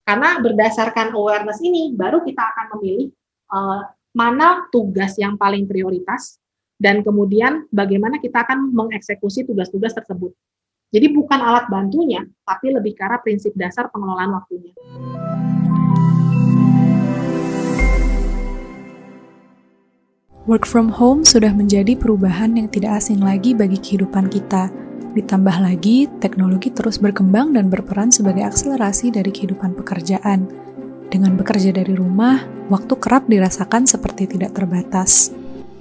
Karena berdasarkan awareness ini, baru kita akan memilih mana tugas yang paling prioritas, dan kemudian bagaimana kita akan mengeksekusi tugas-tugas tersebut. Jadi bukan alat bantunya, tapi lebih ke arah prinsip dasar pengelolaan waktunya. Work from home sudah menjadi perubahan yang tidak asing lagi bagi kehidupan kita. Ditambah lagi, teknologi terus berkembang dan berperan sebagai akselerasi dari kehidupan pekerjaan. Dengan bekerja dari rumah, waktu kerap dirasakan seperti tidak terbatas.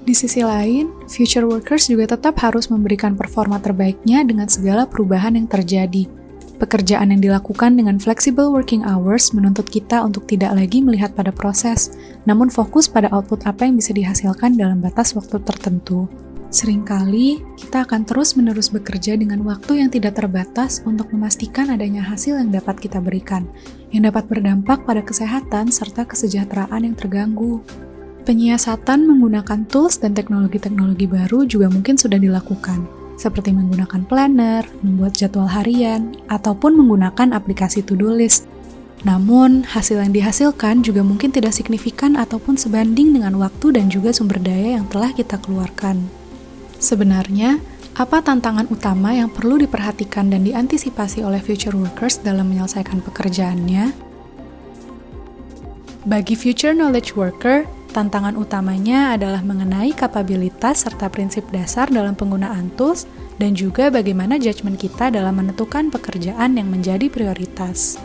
Di sisi lain, future workers juga tetap harus memberikan performa terbaiknya dengan segala perubahan yang terjadi. Pekerjaan yang dilakukan dengan flexible working hours menuntut kita untuk tidak lagi melihat pada proses, namun fokus pada output apa yang bisa dihasilkan dalam batas waktu tertentu. Seringkali, kita akan terus-menerus bekerja dengan waktu yang tidak terbatas untuk memastikan adanya hasil yang dapat kita berikan, yang dapat berdampak pada kesehatan serta kesejahteraan yang terganggu. Penyiasatan menggunakan tools dan teknologi-teknologi baru juga mungkin sudah dilakukan, seperti menggunakan planner, membuat jadwal harian, ataupun menggunakan aplikasi to-do list. Namun, hasil yang dihasilkan juga mungkin tidak signifikan ataupun sebanding dengan waktu dan juga sumber daya yang telah kita keluarkan. Sebenarnya, apa tantangan utama yang perlu diperhatikan dan diantisipasi oleh future workers dalam menyelesaikan pekerjaannya? Bagi future knowledge worker, tantangan utamanya adalah mengenai kapabilitas serta prinsip dasar dalam penggunaan tools dan juga bagaimana judgement kita dalam menentukan pekerjaan yang menjadi prioritas.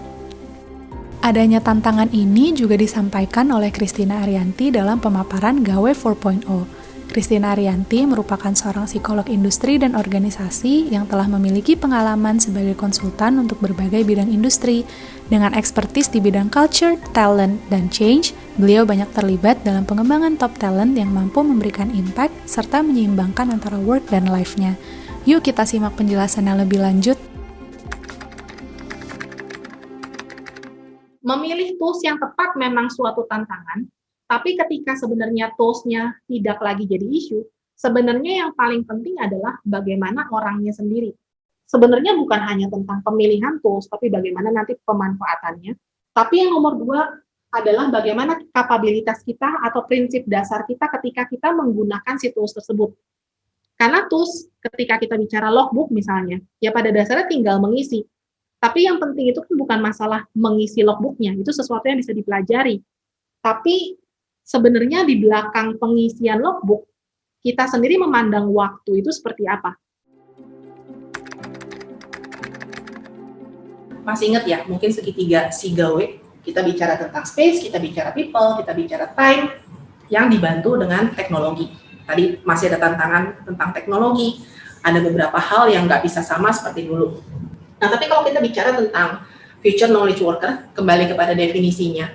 Adanya tantangan ini juga disampaikan oleh Christina Ariyanti dalam pemaparan Gawe 4.0. Christina Ariyanti merupakan seorang psikolog industri dan organisasi yang telah memiliki pengalaman sebagai konsultan untuk berbagai bidang industri. Dengan ekspertis di bidang culture, talent, dan change, beliau banyak terlibat dalam pengembangan top talent yang mampu memberikan impact serta menyeimbangkan antara work dan life-nya. Yuk kita simak penjelasannya lebih lanjut. Memilih tools yang tepat memang suatu tantangan, tapi ketika sebenarnya tools-nya tidak lagi jadi isu, sebenarnya yang paling penting adalah bagaimana orangnya sendiri. Sebenarnya bukan hanya tentang pemilihan tools, tapi bagaimana nanti pemanfaatannya. Tapi yang nomor 2 adalah bagaimana kapabilitas kita atau prinsip dasar kita ketika kita menggunakan si tools tersebut. Karena tools, ketika kita bicara logbook misalnya, ya pada dasarnya tinggal mengisi. Tapi yang penting itu kan bukan masalah mengisi logbooknya, itu sesuatu yang bisa dipelajari. Tapi sebenarnya di belakang pengisian logbook, kita sendiri memandang waktu itu seperti apa. Masih ingat ya, mungkin segitiga si Gawe, kita bicara tentang space, kita bicara people, kita bicara time, yang dibantu dengan teknologi. Tadi masih ada tantangan tentang teknologi, ada beberapa hal yang nggak bisa sama seperti dulu. Nah, tapi kalau kita bicara tentang future knowledge worker, kembali kepada definisinya,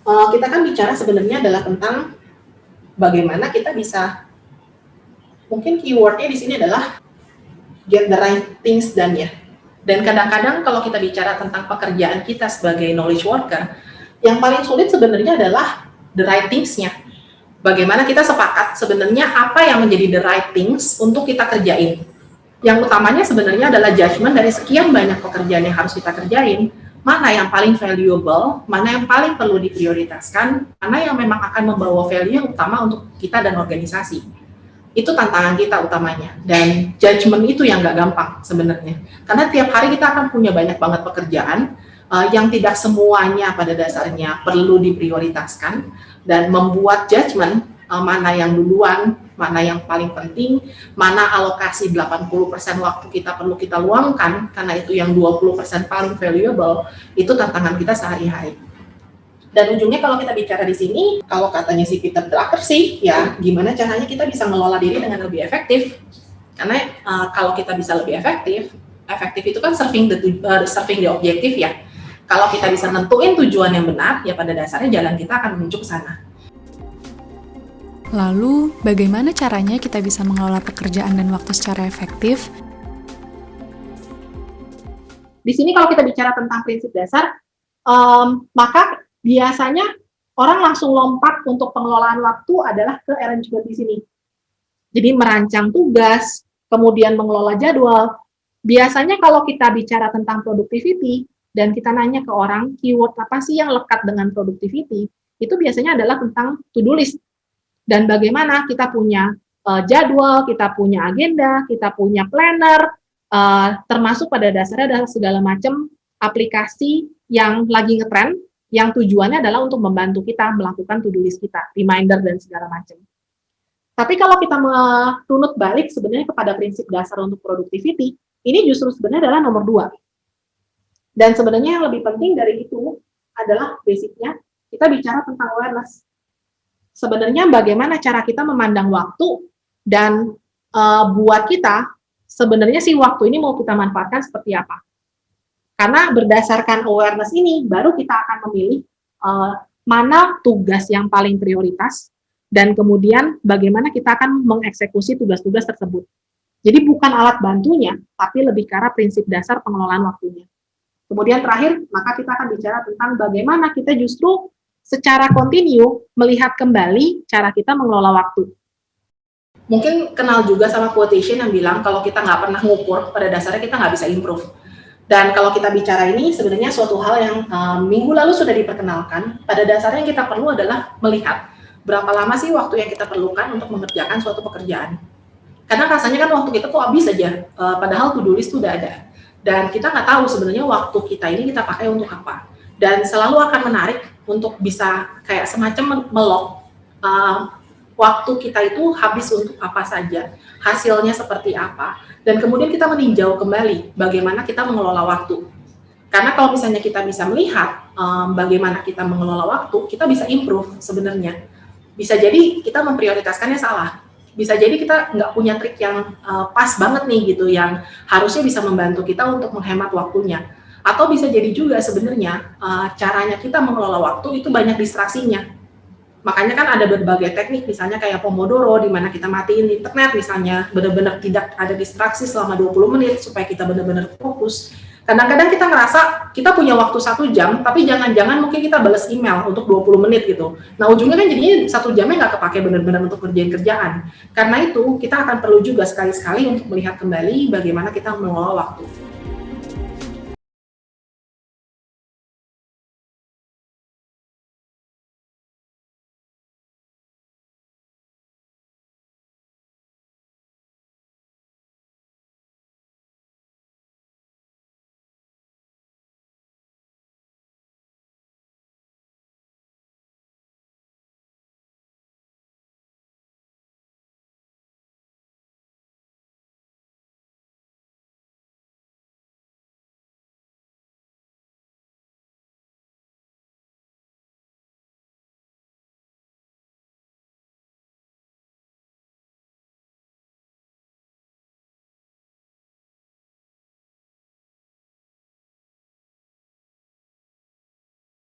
kita kan bicara sebenarnya adalah tentang bagaimana kita bisa, mungkin keywordnya di sini adalah get the right things done ya. Dan kadang-kadang kalau kita bicara tentang pekerjaan kita sebagai knowledge worker, yang paling sulit sebenarnya adalah the right things-nya. Bagaimana kita sepakat sebenarnya apa yang menjadi the right things untuk kita kerjain. Yang utamanya sebenarnya adalah judgment dari sekian banyak pekerjaan yang harus kita kerjain. Mana yang paling valuable, mana yang paling perlu diprioritaskan, mana yang memang akan membawa value yang utama untuk kita dan organisasi. Itu tantangan kita utamanya. Dan judgment itu yang nggak gampang sebenarnya. Karena tiap hari kita akan punya banyak banget pekerjaan yang tidak semuanya pada dasarnya perlu diprioritaskan, dan membuat judgment mana yang duluan, mana yang paling penting, mana alokasi 80% waktu kita perlu kita luangkan, karena itu yang 20% paling valuable, itu tantangan kita sehari-hari. Dan ujungnya kalau kita bicara di sini, kalau katanya si Peter Drucker sih, ya gimana caranya kita bisa mengelola diri dengan lebih efektif. Karena kalau kita bisa lebih efektif itu kan serving the objective ya. Kalau kita bisa nentuin tujuan yang benar, ya pada dasarnya jalan kita akan menuju ke sana. Lalu, bagaimana caranya kita bisa mengelola pekerjaan dan waktu secara efektif? Di sini kalau kita bicara tentang prinsip dasar, maka biasanya orang langsung lompat untuk pengelolaan waktu adalah ke arrangement di sini. Jadi merancang tugas, kemudian mengelola jadwal. Biasanya kalau kita bicara tentang productivity, dan kita nanya ke orang keyword apa sih yang lekat dengan productivity, itu biasanya adalah tentang to-do list. Dan bagaimana kita punya jadwal, kita punya agenda, kita punya planner, termasuk pada dasarnya adalah segala macam aplikasi yang lagi ngetrend, yang tujuannya adalah untuk membantu kita melakukan to-do list kita, reminder dan segala macam. Tapi kalau kita merunut balik sebenarnya kepada prinsip dasar untuk productivity, ini justru sebenarnya adalah nomor 2. Dan sebenarnya yang lebih penting dari itu adalah basicnya kita bicara tentang awareness. Sebenarnya bagaimana cara kita memandang waktu dan buat kita sebenarnya si waktu ini mau kita manfaatkan seperti apa. Karena berdasarkan awareness ini baru kita akan memilih mana tugas yang paling prioritas dan kemudian bagaimana kita akan mengeksekusi tugas-tugas tersebut. Jadi bukan alat bantunya, tapi lebih ke arah prinsip dasar pengelolaan waktunya. Kemudian terakhir, maka kita akan bicara tentang bagaimana kita justru secara kontinu melihat kembali cara kita mengelola waktu. Mungkin kenal juga sama quotation yang bilang kalau kita nggak pernah ngukur, pada dasarnya kita nggak bisa improve. Dan kalau kita bicara ini sebenarnya suatu hal yang minggu lalu sudah diperkenalkan, pada dasarnya yang kita perlu adalah melihat berapa lama sih waktu yang kita perlukan untuk mengerjakan suatu pekerjaan. Karena rasanya kan waktu kita tuh habis aja, padahal to-do list tuh udah ada. Dan kita nggak tahu sebenarnya waktu kita ini kita pakai untuk apa. Dan selalu akan menarik untuk bisa kayak semacam melog waktu kita itu habis untuk apa saja, hasilnya seperti apa, dan kemudian kita meninjau kembali bagaimana kita mengelola waktu. Karena kalau misalnya kita bisa melihat bagaimana kita mengelola waktu, kita bisa improve sebenarnya. Bisa jadi kita memprioritaskannya salah. Bisa jadi kita nggak punya trik yang pas banget nih gitu, yang harusnya bisa membantu kita untuk menghemat waktunya. Atau bisa jadi juga sebenarnya caranya kita mengelola waktu itu banyak distraksinya. Makanya kan ada berbagai teknik, misalnya kayak Pomodoro, di mana kita matiin internet misalnya, benar-benar tidak ada distraksi selama 20 menit supaya kita benar-benar fokus. Kadang-kadang kita ngerasa kita punya waktu 1 jam, tapi jangan-jangan mungkin kita balas email untuk 20 menit gitu. Nah ujungnya kan jadinya 1 jamnya nggak kepake benar-benar untuk kerjain kerjaan. Karena itu kita akan perlu juga sekali-sekali untuk melihat kembali bagaimana kita mengelola waktu.